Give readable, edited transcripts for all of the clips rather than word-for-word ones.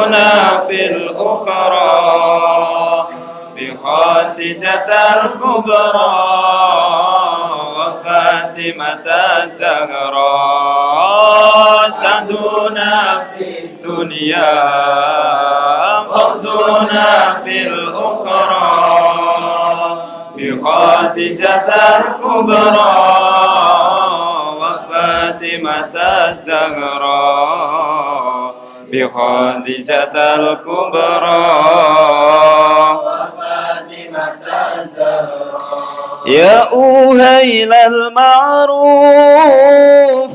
فوزنا في الأخرى بخاتجة الكبرى وفاتمة الزهراء سعدنا في الدنيا فوزنا في الأخرى بخاتجة الكبرى وفاتمة الزهراء بخاتجة الكبرى وفاتمة الزهراء يا أهيل المعروف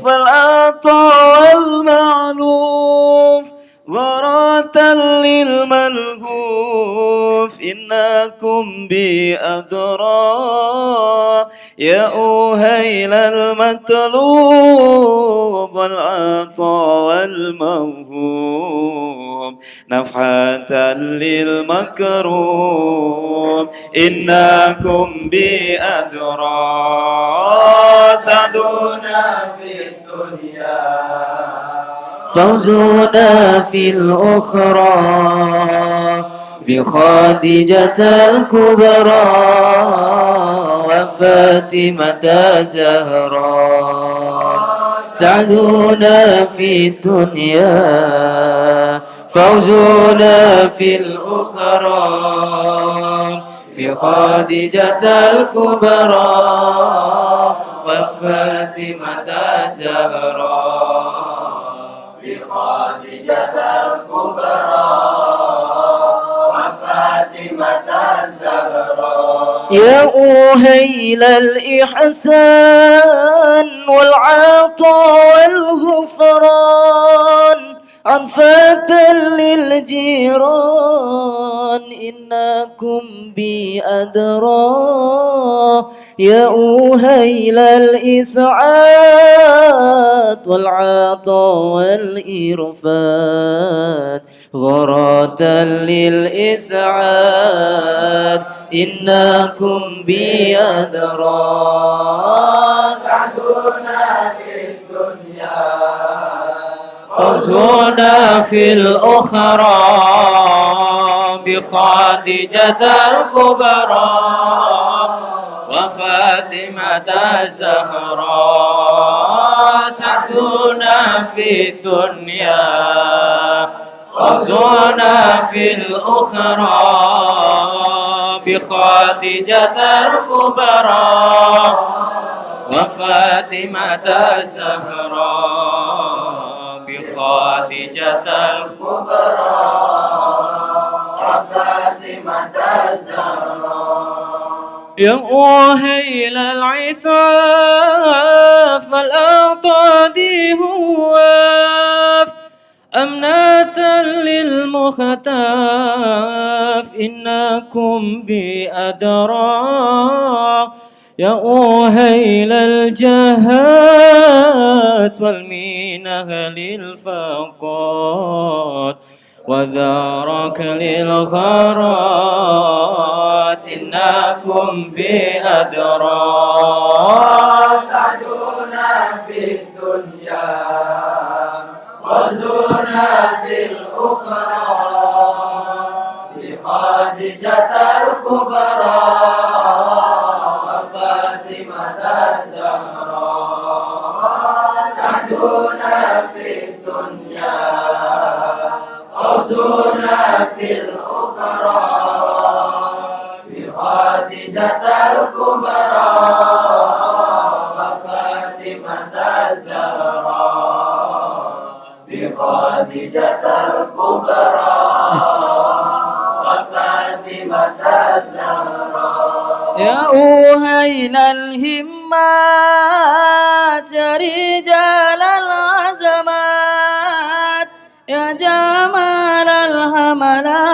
العطاء والمعلوف غراة للملهوف إنكم بأدرى يا أهيل المطلوب والعطاء والموهوب نفحة للمكروب إنكم بأدرى سعدنا في الدنيا فوزنا في الأخرى بخادجة الكبرى وفاتمة زهراء سعدنا في الدنيا فوزنا في الأخرى بخادجة الكبرى وفاتمة زهراء بخادجة الكبرى وفاتمة الزهراء يا أهيل الإحسان والعطاء والغفران عطفة للجيران إنكم بأدرى يا أهيل الإسعاد والعطاء والإرفاد غراة للإسعاد إنكم بأدرى سعدنا في الدنيا فوزنا في الأخرى بخادجة الكبرى وفاتمة الزهراء سعدنا في الدنيا فوزنا في الأخرى بخادجة الكبرى وفاتمة الزهراء بخادجة الكبرى وفاتمة الزهراء يا أهيل العساف الأعطادي هواف أمنة للمختاف إنكم بأدرى يا أهيل الجهات والمينة للفقات وذارك للغرات إنكم بأدرى سعدنا في الدنيا وزرنا في الأخرى بخادجة الكبرى وفاتمة الزهراء سعدنا في الدنيا وزرنا في الأخرى بخادجة الكبرى وفاتمة الزهراء بخادجة الكبرى وفاتمة الزهراء يا أهيل الهمات يا رجال العزمات يا جمال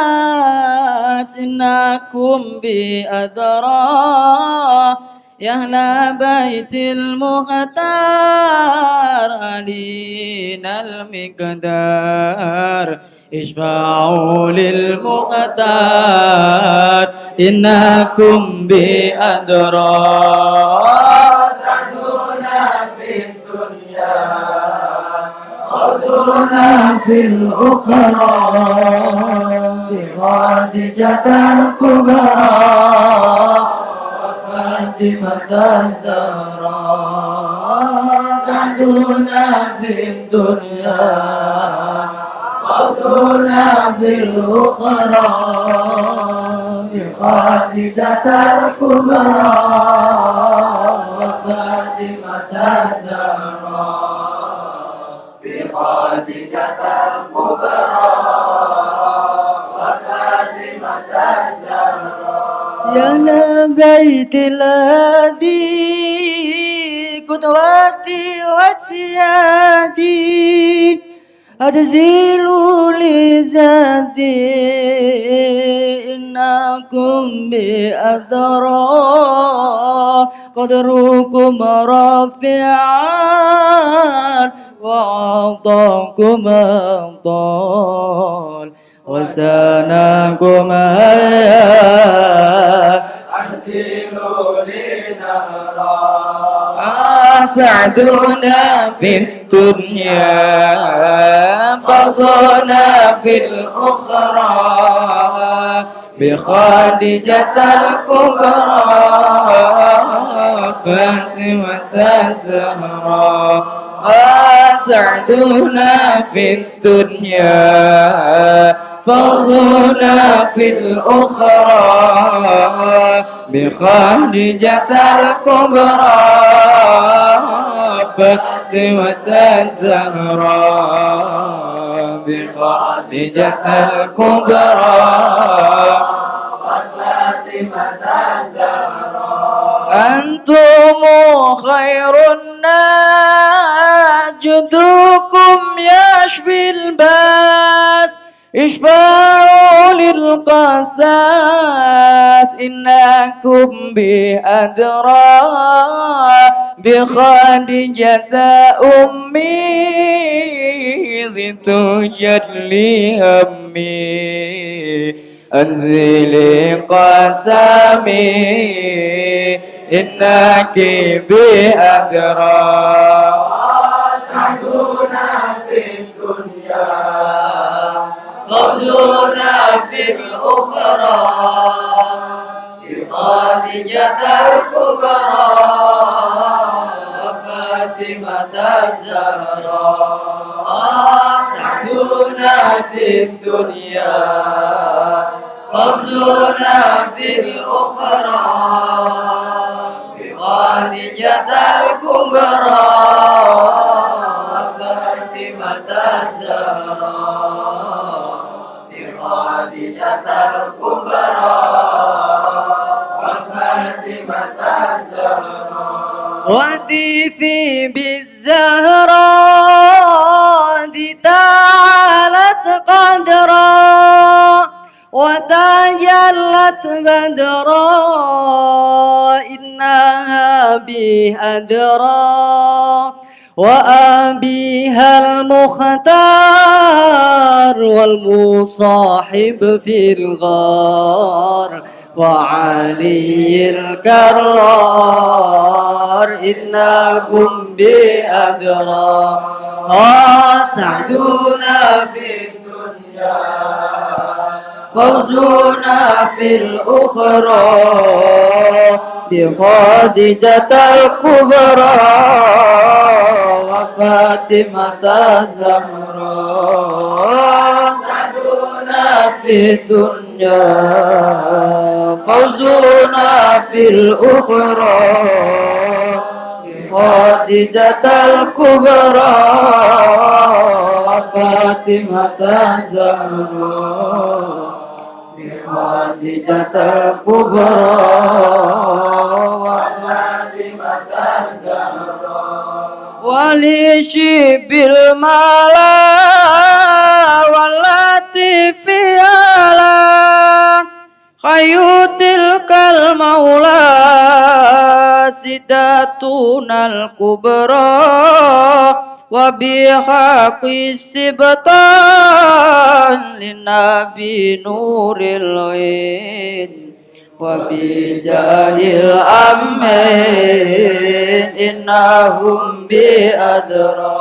الهملات إنكم بأدرى يا أهل بيت المختار علينا المقدار اشفعوا للمختار إنكم بأدرى سعدنا في الدنيا فوزنا في الأخرى بخادجة الكبرى وفاطمة الزهراء سعدنا في الدنيا فوزنا في الأخرى بخادجة الكبرى وفاطمة الزهراء بخادجة الكبرى وفاطمة الزهراء يا بيت الهادي قدوتي وسيادي أتزيل لزادي إنكم بأدرى قدركم رافعا وأعطاكم أبطال وسانكم هيا أرسلوا لنهرا سعدنا في الدنيا فوزنا في الأخرى بخادجة الكبرى فاطمة الزهراء سعدنا في الدنيا فوزنا في الأخرى بخادجة الكبرى فاطمة الزهراء بخادجة الكبرى فاطمة الزهراء أنتم خير الناس جدكم يشفي الباس اشفعوا للقساس إنكم بأدرى بخادجة أمي ذي تجلي همي أنزلي قسمي إنك بأدرى سعدنا في الدنيا فوزنا في الأخرى بخادجة الكبرى وفاطمة الزهراء سعدنا في الدنيا فوزنا في الأخرى بخادجة الكبرى وفاطمة الزهراء بخادجة الكبرى وفاطمة الزهراء وهتفي بالزهراء دي تعالت قدرا وتجلت بدرا إنها به أدرى وأبيها المختار والمصاحب في الغار وعلي الكرار إنكم بأدرى سعدنا في الدنيا فوزنا في الأخرى بخادجة الكبرى وفاطمة الزهراء سعدنا في الدنيا فوزنا في الأخرى بخادجة الكبرى وفاطمة الزهراء بخادجة الكبرى وفاطمة الزهراء ولشب الملا والتي في على خيو تلك المولى سداتنا الكبرى وبحق السبطان للنبي نور العين وبجاه الأمين إنهم بأدرى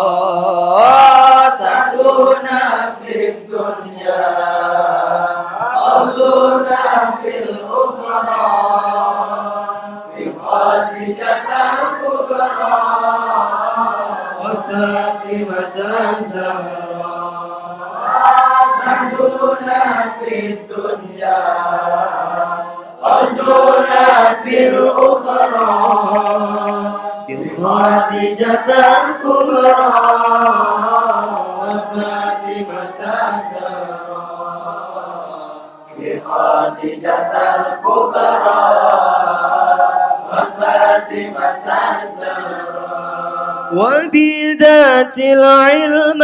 سعدنا في الدنيا حظنا في الأخرى بخادجة الكبرى وفاطمة الزهراء سعدنا في الدنيا حظنا في الأخرى بخادجة الكبرى وفاطمة الزهراء بخادجة الكبرى وفاطمة الزهراء وبذات العلمين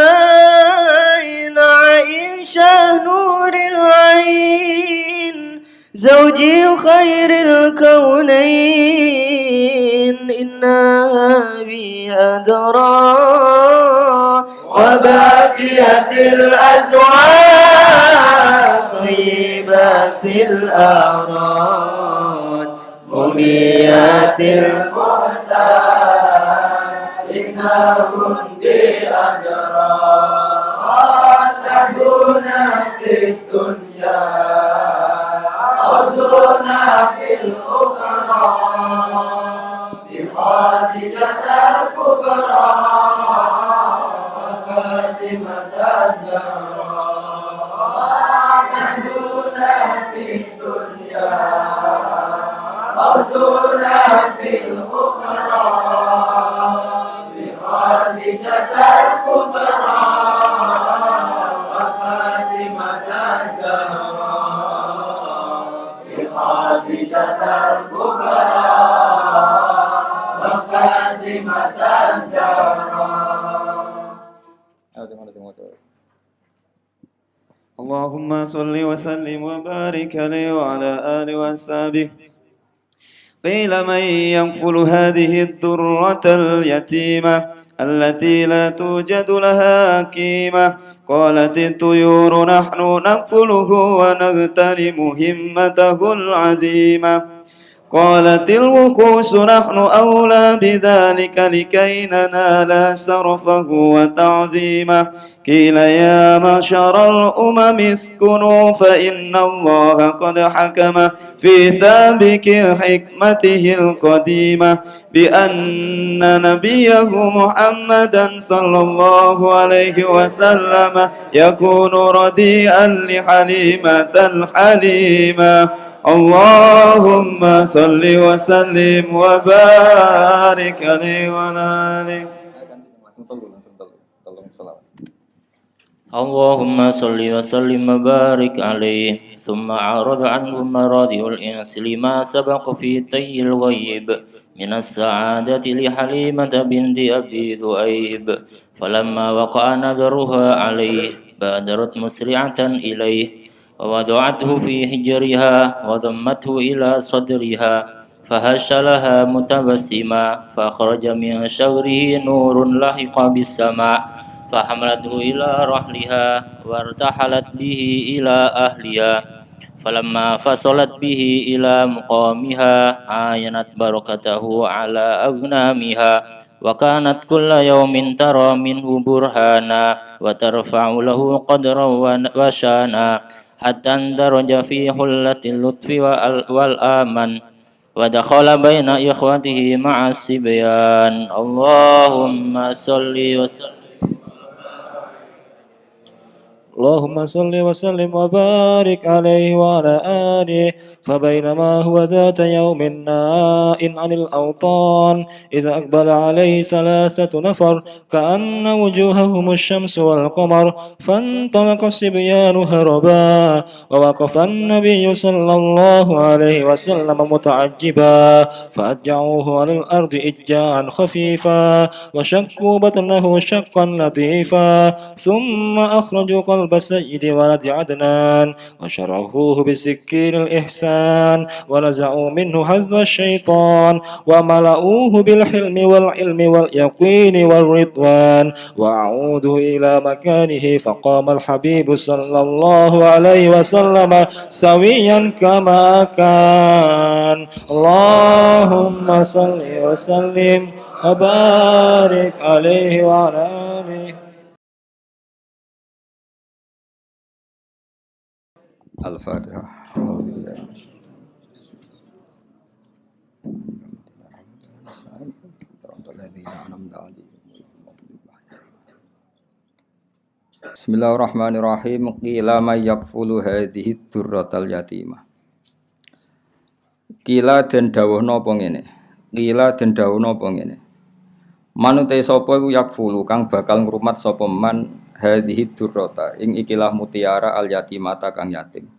عائشة نور العين زوجي خير الكونين إنها بها درى وباقية الأزواج طيبات الأعراض منيات المحتاج إنهم بأجرى سعدنا في الدنيا حظنا في الأخرى بخادجة الكبرى وفاطمة الزهراء سعدنا في الدنيا حظنا في الأخرى بخادجة الكبرى وفاطمة الزهراء بخادجة الكبرى وفاطمة الزهراء. اللهم صل وسلم وبارك عليه وعلى آله وأصحابه. قيل من ينفل هذه الدرة اليتيمة التي لا توجد لها قيمة؟ قالت الطيور نحن نكفله ونغتنم همته العظيمة. قالت الوقوس نحن أولى بذلك لكي ننال شرفه وتعظيمه. قيل يا معشر الأمم اسكنوا فإن الله قد حكم في سابق حكمته القديمة بأن نبيه محمدا صلى الله عليه وسلم يكون رديئا لحليمة الحليمة. اللهم صل وسلم وبارك عليه وعلى آله. اللهم صل وسلم وبارك عليه. ثم عرض عنه مراضي الإنس لما سبق في طي الغيب من السعادة لحليمة بنت أبي ذؤيب. فلما وقع نذرها عليه بادرت مسرعة إليه ووضعته في حجرها وضمته إلى صدرها فهش لها متبسما فخرج من شغره نور لحق بالسماء فحملته إلى رحلها وارتحلت به إلى أهلها. فلما فصلت به إلى مقامها عاينت بركته على أغنامها وكانت كل يوم ترى منه برهانا وترفع له قدرا وشانا حتى اندرج في حلة اللطف والآمن ودخل بين إخوته مع الصبيان. اللهم صل وسلم اللهم صل وسلم وبارك عليه وعلى آله. فبينما هو ذات يوم نائم عن الأوطان إذا أقبل عليه 3 نفر كأن وجوههم الشمس والقمر فانطلق الصبيان هربا ووقف النبي صلى الله عليه وسلم متعجبا فأجعوه على الأرض إجاعا خفيفا وشكوا بطنه شقا لطيفا ثم أخرجوا قلب سيد ولد عدنان وشرحوه بسكين الإحسان ونزعوا منه حظ الشيطان وملؤوه بالحلم والعلم واليقين والرضوان وأعودوا إلى مكانه فقام الحبيب صلى الله عليه وسلم سويا كما كان. اللهم صل وسلم وبارك عليه وعلى آله. Al-Fatihah. Bismillahirrahmanirrahim. Qila may yakfulu hadhihi durratal yatimah. Qila den dawuhna apa ngene. Qila den dawuhna apa ngene. Manute sapa iku yakfulu kang bakal ngrumat sapa man hadhihi durrata ing ikilah mutiara al yatimata kang yatim.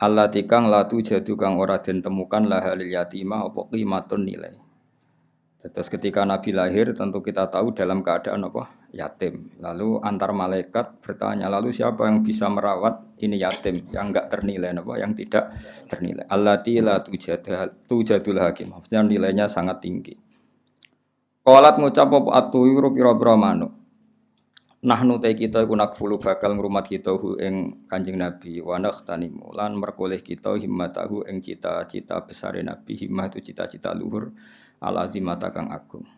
Allati kang latu jadu kang ora den temukan lahalil yatimah apa qimatun nilai. Terus ketika Nabi lahir tentu kita tahu dalam keadaan apa? Yatim. Lalu antar malaikat bertanya, lalu siapa yang bisa merawat ini yatim yang enggak ternilai apa? Yang tidak ternilai. Allati la tujadul hakim. Maksudnya nilainya sangat tinggi. Qalat ngucap apa atuyuru pira-pira manuk. Nahnu ta kita iku nakfulu bakal ngrumat kita hu ing Kanjeng Nabi wa nakhtanimu lan merkoleh kita himmatahu ing cita-cita besare Nabi. Himmah itu cita-cita luhur al-azimata kang agung.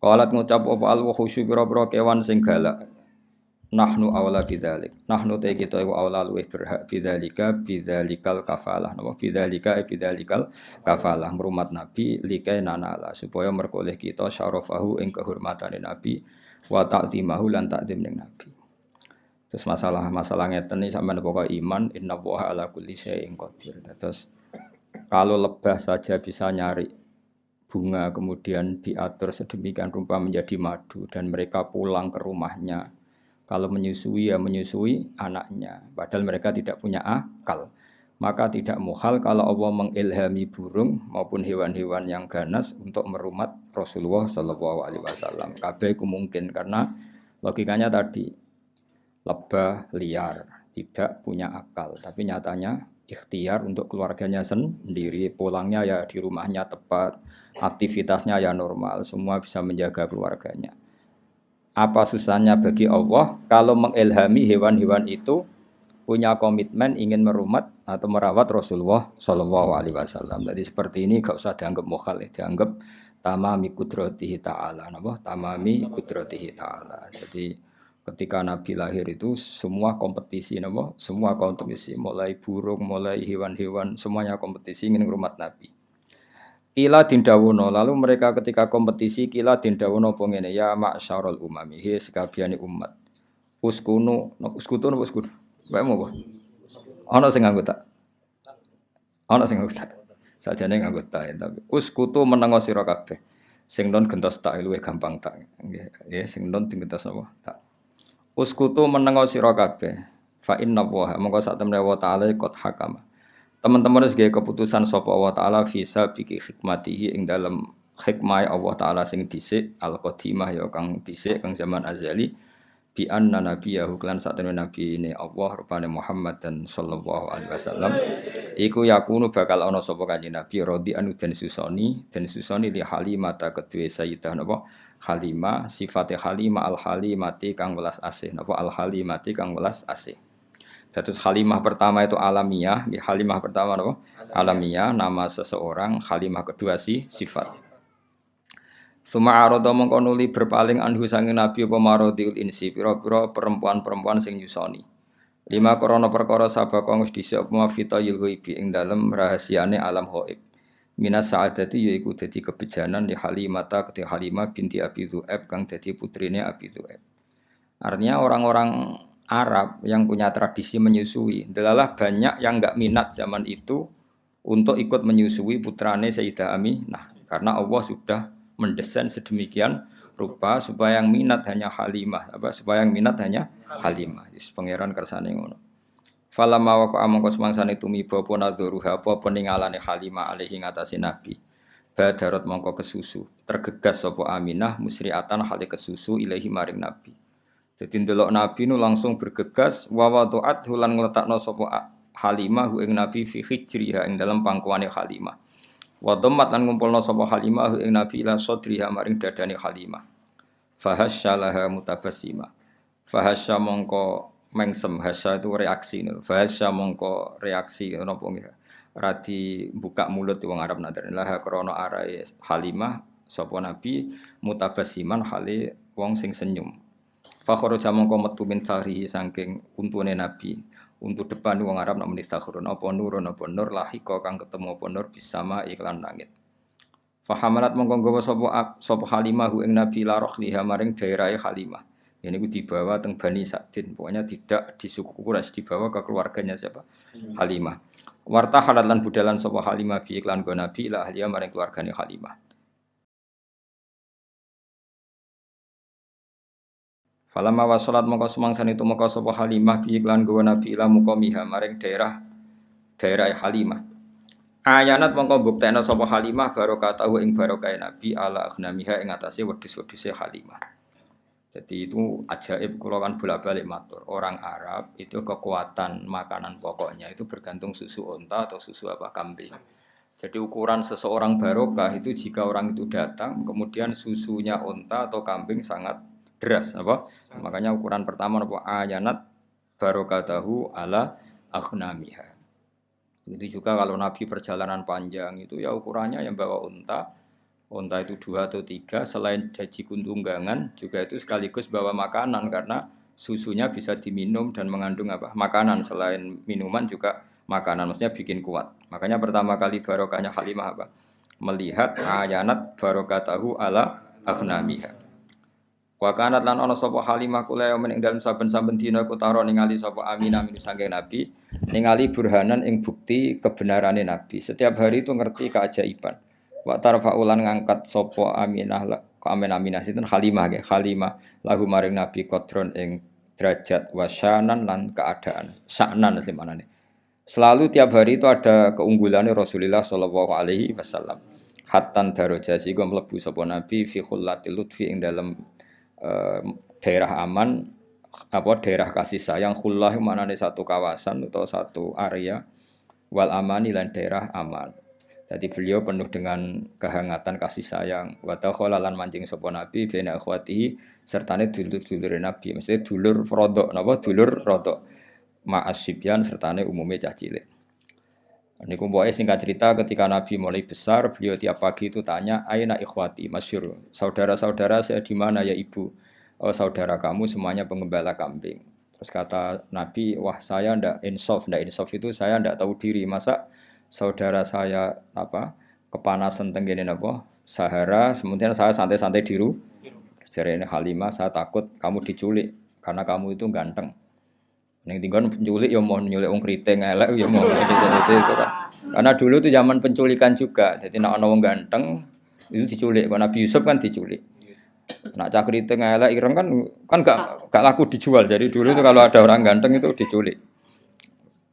Qalat ngucap apa al-wuhusyu pira-pira kewan sing galak. Nahnu awla bidzalik. Nahnu ta kita iku awla luwih berhak bidzalikal kafalah. Napa bidzalikal kafalah ngrumat Nabi likai nanala supaya merkoleh kita syarafahu ing kehormatane Nabi wa ta'zimahu lan ta'zim ning Nabi. Terus masalah ngeten iki sampeyan pokok iman innallaha ala kulli syai'in qadir. Terus kalau lebah saja bisa nyari bunga kemudian diatur sedemikian rupa menjadi madu dan mereka pulang ke rumahnya. Kalau menyusui ya menyusui anaknya padahal mereka tidak punya akal. Maka tidak muhal kalau Allah mengilhami burung maupun hewan-hewan yang ganas untuk merumat Rasulullah sallallahu alaihi wasallam. Kabeh ku mungkin karena logikanya tadi lebah liar, tidak punya akal, tapi nyatanya ikhtiar untuk keluarganya sendiri, pulangnya ya di rumahnya tepat, aktivitasnya ya normal, semua bisa menjaga keluarganya. Apa susahnya bagi Allah kalau mengilhami hewan-hewan itu punya komitmen ingin merumat atau merawat Rasulullah sallallahu alaihi wasallam. Jadi seperti ini gak usah dianggap mukhal, dianggap tamami qudratihi ta'ala. Napa? Tamami qudratihi ta'ala. Jadi ketika Nabi lahir itu semua kompetisi napa? Semua kompetisi mulai burung, mulai hewan-hewan semuanya kompetisi ingin merumat Nabi. Kila dindawono lalu mereka ketika kompetisi kila dindawono apa ngene ya ma'syarul umami he sekabiane umat. Uskunu Bae mau apa? Ana sing nganggo tak. Ana sing nganggo tak. Sajane nganggo tak tapi uskutu menengo sira kabeh. Sing non gentos tak luwih gampang tak. Nggih, sing non digentos apa? Tak. Uskutu menengo sira kabeh. Fa inna wa monggo sak temne wa taala qad hakama. Teman-teman wis gawe keputusan sapa Allah taala visa biki hikmatihi ing dalam hikmah Allah taala sing dhisik al-qadimah ya kang dhisik kang zaman azali. Bi anna nabiyahu lan satene nabi ne Allah rupane Muhammad dan sallallahu alaihi wasallam iku yakunu bakal ana sapa kanjeng nabi radhi anu den susoni li Halimah ta kedue sayyidah napa Halimah sifate Halimah al Halimati kang welas asih napa al Halimati kang welas asih. Dados Halimah pertama itu alamiah, Halimah pertama napa alamiah nama seseorang, Halimah kedua sifat. Suma arada mongko nuli berpaling anhu sange nabi apa maradiul insi pira-pira perempuan-perempuan sing nyusoni. Lima krana perkara sabaka wis dhisik apa fitayil ghaibi ing dalem rahasiane alam ghaib. Minas sa'adati yaiku dadi kebejanan di Halimata kete Halimah binti Abi Dzu'aib kang dadi putrine Abi Dzu'aib. Artinya orang-orang Arab yang punya tradisi menyusui, adalah banyak yang enggak minat zaman itu untuk ikut menyusui putrane Sayyidah Aminah karena Allah sudah mendesain sedemikian rupa supaya yang minat hanya Halimah, supaya yang minat hanya Halimah. Wis pangeran kersane ngono. Falamma waqa mongko semangsane tumiba apa nadzuruha apa peninggalane Halimah alaihi ngatasi Nabi. Badarat mongko kesusu, tergegas sapa Aminah musriatan hale kesusu ilahi maring Nabi. Dadi ndelok Nabi nu langsung bergegas wa wadu'at hulan ngletakno sapa Halimah ing Nabi fi hijriha ing dalam pangkuane Halimah. Wa dhammat lan ngumpulna sapa Halimah ing Nabi ila sadriha maring dadane Halimah. Fahasyalaha mutabassima. Fahasya mongko mengsem, hasya itu reaksi. Fahasya mongko reaksi napa nggih. Radi buka mulut wong Arab nadar. Laha krana arae Halimah sapa Nabi mutabassiman hale wong sing senyum. Fa kharaja mongko metu min sahrihi saking untune Nabi. Untuk depan wong Arab nak muni istaghfirun apa nurun apa nur lahika kang ketemu apa nur bisama iklan langit. Fahamalat mongko nggawa sapa Halimah ing Nabi la rohliha maring daerahe Halimah. Ini ku dibawa teng Bani Sa'din, pokoknya tidak di suku Quraisy, dibawa ke keluarganya siapa? Halimah. Warta halat lan budalan sapa Halimah bi iklan go Nabi la ahliya maring keluargane Halimah. Falamma wasalat mongko sumangsane tumeka sapa Halimah bi iklan go Nabi ila muqamiha maring daerah Halimah. Ayanat mongko mbuktekno sapa Halimah barokatahu ing barokah Nabi ala aghnamiha ing atase wedhus-wedhuse Halimah. Jadi itu ajaib kula kan bolak-balik matur. Orang Arab itu kekuatan makanan pokoknya itu bergantung susu unta atau susu kambing. Jadi ukuran seseorang barokah itu jika orang itu datang kemudian susunya unta atau kambing sangat deras apa? Makanya ukuran pertama apa ayanat barokatahu ala aghnamiha. Begitu juga kalau Nabi perjalanan panjang itu ya ukurannya yang bawa unta itu 2 atau 3, selain jaji tunggangan juga itu sekaligus bawa makanan karena susunya bisa diminum dan mengandung makanan, selain minuman juga makanan, maksudnya bikin kuat. Makanya pertama kali barokahnya Halimah melihat ayanat barokatahu ala aghnamiha. Wa kanat lan ana sapa Halimah kula ing dalem saben-saben dina kutara ningali sapa Aminah min saking Nabi, ningali burhanan ing bukti kebenarane Nabi. Setiap hari itu ngerti keajaiban. Wa tarfa'ulan ngangkat sapa Aminah sinten Halimah nggih. Halimah lahu maring Nabi qadron ing derajat wasyanan lan keadaan. Sya'nan semanane. Selalu tiap hari itu ada keunggulannya Rasulullah sallallahu alaihi wasallam. Hattan daraja sing mlebu sapa Nabi fi khullatil lutfi ing dalam daerah aman daerah kasih sayang. Khullah manane satu kawasan atau satu area, wal amani lan daerah aman. Jadi beliau penuh dengan kehangatan kasih sayang. Wa takhalalan mancing sapa Nabi bena akhwatihi sertane dulur-dulure Nabi. Maksudnya dulur rodok napa dulur rodok. Ma'asibyan sertane umume cah cilik. Niku pokoke singkat cerita ketika Nabi mulai besar, beliau tiap pagi itu tanya, "Aina ikhwati?" Masyhur. Saudara-saudara saya di mana ya Ibu? Oh, saudara kamu semuanya pengembala kambing. Terus kata Nabi, "Wah, saya ndak insaf itu saya ndak tahu diri. Masa saudara saya kepanasan tenggene Sahara, kemudian saya santai-santai di rumah. Jarene Halimah, saya takut kamu diculik karena kamu itu ganteng. Ning tinggon penculik ya mau nyulik wong kriting elek ya mau gitu kan. Karena dulu itu zaman penculikan juga. Jadi nek ana wong ganteng itu diculik. Kok Nabi Yusuf kan diculik. Nak cah kriting elek ireng kan gak laku dijual. Jadi dulu itu kalau ada orang ganteng itu diculik.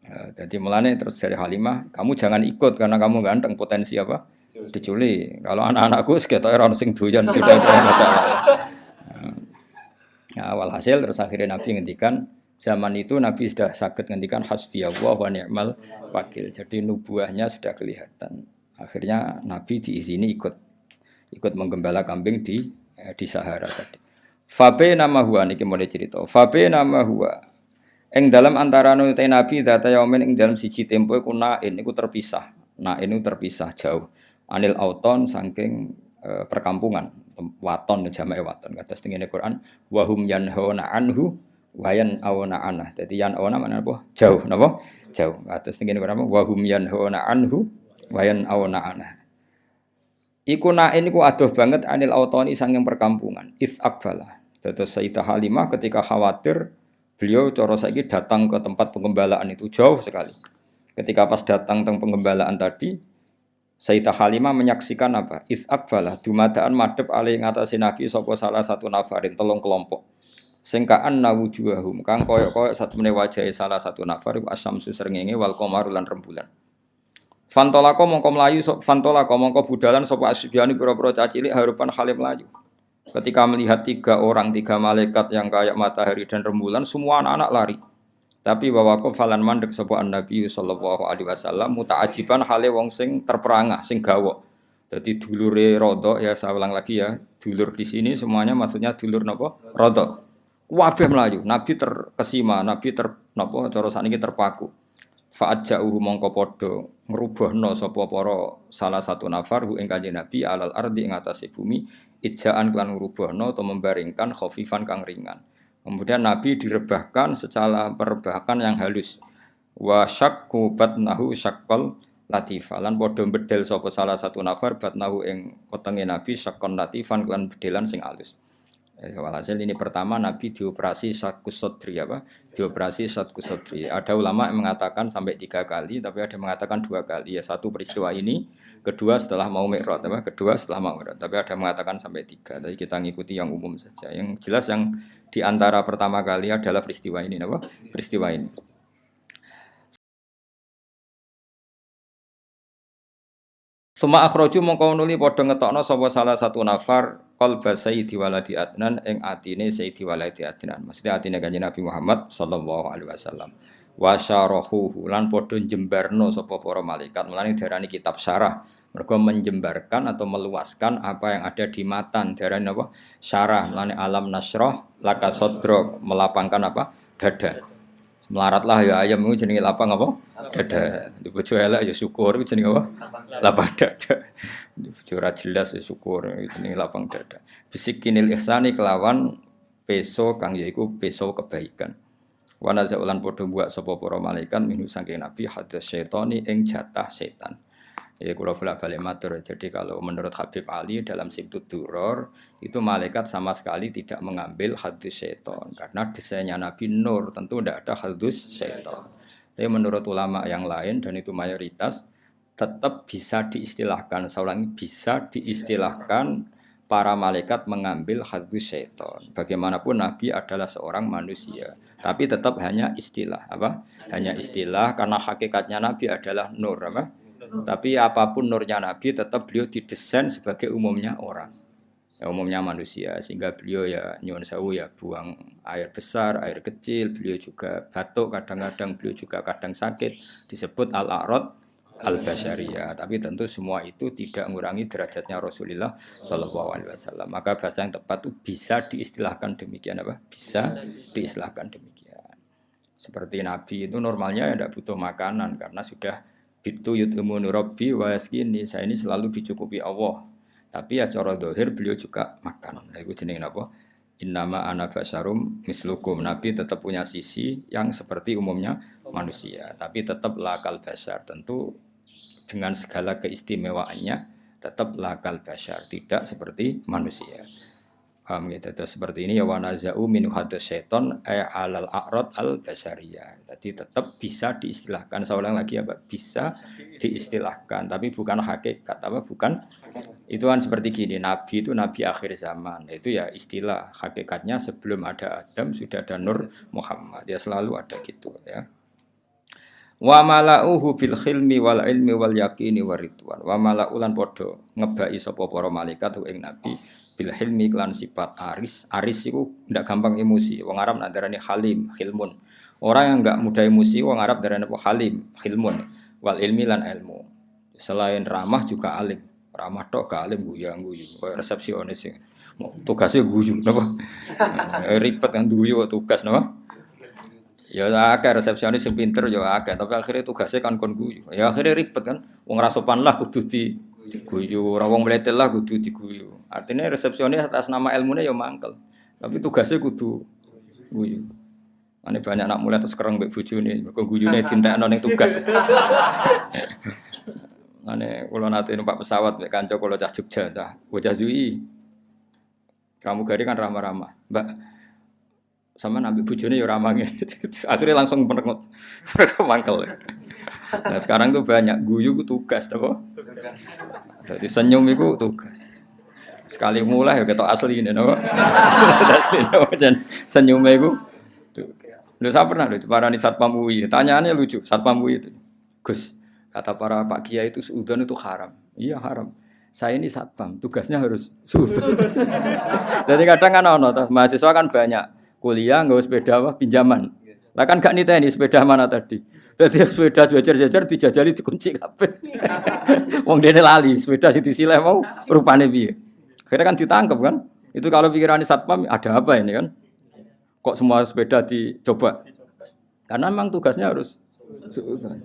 Jadi mulane terus dari Halimah, kamu jangan ikut karena kamu ganteng, potensi diculik. Kalau anak-anakku sekitar orang sing doyan tidak ada masalah. Walhasil terus akhirnya Nabi ngendikan, zaman itu Nabi sudah sakit ngendikan hasbiyallah wa ni'mal wakil. Jadi nubuahnya sudah kelihatan. Akhirnya Nabi diizini ikut menggembala kambing di Sahara tadi. Fabe nama huwa niki mulai cerita. Fabe nama huwa. Ing dalam antara nuti Nabi data yaumin ing dalam siji tempo iku nain iku terpisah. Nain iku terpisah jauh. Anil auton saking perkampungan. Waton jamae waton kados tengene Quran wa hum yanhauna anhu wa yan'auna anah. Dadi yan'auna maknane apa? Jauh napa? Jauh. Kados tengene Quran wa hum yanhauna anhu wa yan'auna anah. Iku nain iku adoh banget anil autoni saking perkampungan. Its akbala. Dados Sayyidah Halimah ketika khawatir beliau cara saiki datang ke tempat penggembalaan itu jauh sekali. Ketika pas datang teng penggembalaan tadi, Sayyidah Halimah menyaksikan apa? Itsaqbalah dumadaan madhep ali ngatasi Nabi sapa salah satu nafarin telung kelompok. Sing ka'anna wujuhahum kang koyok-koyok satune wajahe salah satu nafar iku asyamsu srengenge wal qamaru lan rembulan. Fantolako mongko mlayu fantolako mongko budalan sapa asbiani pira-pira cacilik harupan halim mlayu. Ketika melihat 3 malaikat yang kayak matahari dan rembulan, semua anak-anak lari. Tapi wawakof falan mandek sapa Nabi sallallahu alaihi wasallam muta'ajiban hale wong sing terperangah, sing gawok. Jadi dulure rodok ya saya ulang lagi ya, dulur di sini semuanya maksudnya dulur napa? Rodok. Kabeh mlayu, Nabi terkesima, Nabi cara sakniki terpaku. Fa'aja'uhu mongko padha ngrubahna sapa para salah satu nafar ing Kanjeng Nabi alal ardi ing atase bumi ijaan klan ngrubahna atau membaringkan khafifan kang ringan. Kemudian Nabi direbahkan secara perebahan yang halus. wa syaqqa batnahu syaqqal latifan lan padha bedel sapa salah satu nafar batnahu ing wetenge Nabi syaqqan latifan lan bedelan sing alus. Walhasil ini pertama Nabi dioperasi syaqqus sadri apa? Dioperasi syaqqus sadri. Ada ulama yang mengatakan sampai 3 kali, tapi ada yang mengatakan 2 kali. Ya satu peristiwa ini, kedua setelah mau mi'raj, apa? Kedua setelah mau mi'raj. Tapi ada yang mengatakan sampai 3. Jadi kita ngikuti yang umum saja. Yang jelas yang di antara pertama kali adalah peristiwa ini, apa? Peristiwa ini. Suma akhraju mongko nuli padha ngetokno sapa salah satu nafar qalba sayyidi waladi adnan ing atine sayyidi waladi adnan. Maksudnya atine Kanjeng Nabi Muhammad sallallahu alaihi wasallam. Wa syarahuhu lan padha njembarno sapa para malaikat. Mulane diarani kitab syarah. Mergo menjembarkan atau meluaskan apa yang ada di matan. Diarani apa? Syarah. Mulane alam nasrah laka sadrak, melapangkan apa? Dada. Melaratlah ya ayam itu jenenge lapang apa? Dada. Di bojo elek ya syukur itu jenenge apa? Lapang dada. Di bojo ora jelas ya syukur itu jenenge lapang dada. Bisikinil ihsani kelawan peso kang yaiku peso kebaikan. Wa nazaulan padha buak sapa para malaikat minhu saking nabi hadas syaitani ing jatah setan. Ya kula bolak-balik matur. Jadi kalau menurut Habib Ali dalam Sibtud Duror itu malaikat sama sekali tidak mengambil hadus syaitan karena desainnya Nabi nur, tentu tidak ada hadus syaitan. Tapi menurut ulama yang lain dan itu mayoritas tetap bisa diistilahkan, saya ulangi, bisa diistilahkan para malaikat mengambil hadus syaitan. Bagaimanapun Nabi adalah seorang manusia, tapi tetap hanya istilah, apa? Hanya istilah karena hakikatnya Nabi adalah nur, apa? Tapi apapun nurnya Nabi tetap beliau didesain sebagai umumnya orang, ya, umumnya manusia, sehingga beliau ya nyuwun sewu ya buang air besar, air kecil, beliau juga batuk kadang-kadang, beliau juga kadang sakit, disebut al-a'rad al-basyariyah. Tapi tentu semua itu tidak mengurangi derajatnya Rasulullah Shallallahu Alaihi Wasallam. Maka bahasa yang tepat itu bisa diistilahkan demikian, apa? Bisa diistilahkan demikian. Seperti Nabi itu normalnya ya tidak butuh makanan karena sudah Bitu yut'imuni rabbi wa yaskini, saya ini selalu dicukupi Allah. Tapi ya secara zahir beliau juga makan. Nah, itu jenenge apa? Innama ana basyarum mislukum. Nabi tetap punya sisi yang seperti umumnya manusia, tapi tetap lakal basyar. Tentu dengan segala keistimewaannya tetap lakal basyar, tidak seperti manusia. Paham gitu, seperti ini ya wanazau min hadas syaiton alal a'rad al basyariyah. Jadi tetap bisa diistilahkan, saya ulang lagi ya Pak, bisa diistilahkan tapi bukan hakikat, apa bukan. Itu kan seperti gini, Nabi itu Nabi akhir zaman, itu ya istilah, hakikatnya sebelum ada Adam sudah ada Nur Muhammad, ya selalu ada gitu ya. Wa mala'uhu bil khilmi wal ilmi wal yaqini waridwan. Wa mala'ulan padha ngebaki sapa para malaikat ing Nabi bil hilmi klan sifat aris itu ndak gampang emosi. Wong Arab nak darani halim, hilmun. Orang yang enggak mudah emosi wong Arab darani apa? Halim, hilmun. Wal ilmi lan ilmu. Selain ramah juga alim. Ramah tok gak alim guyu-guyu. Kayak resepsionis sing tugasnya guyu napa? Ribet kan guyu tugas napa? Ya akeh resepsionis sing pinter ya akeh, tapi akhirnya tugasnya kan kon guyu. Ya akhirnya ribet kan. Wong ra sopan lah kudu diguyu, ora wong mletel lah kudu diguyu. Artinya resepsionis atas nama ilmunya ya mangkel. Tapi tugasnya kudu guyu. Ane banyak anak mulai terus kereng mbek bojone, mergo guyune dintekno ning tugas. Ane kula nate numpak pesawat mbek kanca kula cah Jogja, cah bocah Zui. Pramugari kan ramah-ramah. Mbak sama nabi bojone ya ramah ngene. Akhirnya langsung merengut. Mereka mangkel. Nah sekarang tuh banyak guyu ku tugas apa? Jadi senyum itu tugas. Sekali mulai ya ketok asli ini napa? Dan senyumnya itu lu saya pernah lho parani Satpam UI. Tanyaannya lucu, Satpam UI itu. Gus, kata para Pak Kiai itu suudzon itu haram. Iya haram. Saya ini satpam, tugasnya harus suudzon. Jadi kadang kan ono mahasiswa kan banyak kuliah nggawa sepeda apa pinjaman. Lah kan gak niteni sepeda mana tadi. Dadi sepeda jejer-jejer dijajali dikunci kabeh. Wong dene lali, sepeda sing disileh mau rupane piye. Akhirnya kan ditangkap kan. Itu kalau pikiran satpam ada apa ini kan? Kok semua sepeda dicoba? Karena memang tugasnya harus suudzon.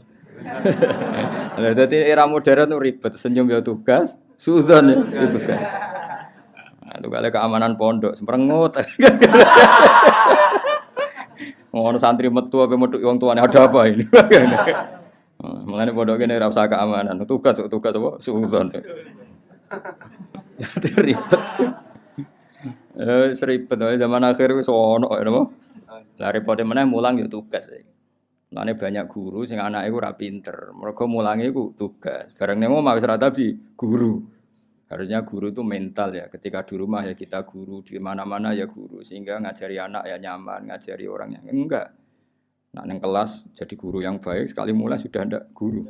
Jadi era modern itu ribet, senyum ya tugas, suudzon ya tugas. Nah, itu kali keamanan pondok, semperengut. Ngono santri metu apa metu wong tuane ada apa ini? Mulane pondok kene ora usah keamanan. Tugas apa? Suudzon. Jadi ribet. Seribet zaman akhir wis ono ya napa? Lah repote meneh mulang ya tugas. Mulane banyak guru sing anake ora pinter. Mergo mulange iku tugas. Bareng ning omah wis ora tabi guru. Harusnya guru itu mental ya. Ketika di rumah ya kita guru, di mana-mana ya guru sehingga ngajari anak ya nyaman, ngajari orang yang enggak. Nah, neng kelas jadi guru yang baik sekali mulai sudah ndak guru.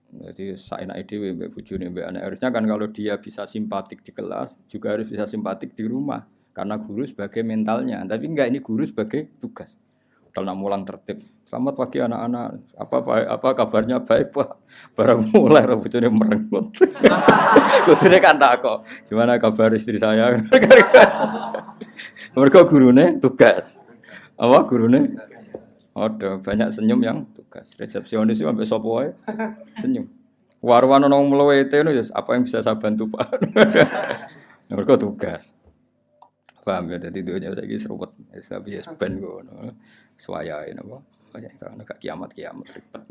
Jadi saya dhewe mbek bojone mbek anak. Harusnya kan kalau dia bisa simpatik di kelas, juga harus bisa simpatik di rumah. Karena guru sebagai mentalnya, tapi enggak ini guru sebagai tugas. Kalau nak mulang tertib. Selamat pagi anak-anak. Apa kabarnya baik, Pak? Barang mulai bojone merengut. Bojone kan tak kok. Gimana kabar istri saya? Mergo gurune tugas. Apa gurune? Ada banyak senyum yang tugas. Resepsionis itu sampai sapa wae senyum. Warwan ono mlewete ngono ya apa yang bisa saya bantu, Pak? Mergo tugas. Paham ya, jadi dunia saiki seruput. Wis ben ngono. Suwayae napa. Kayak kiamat ribet.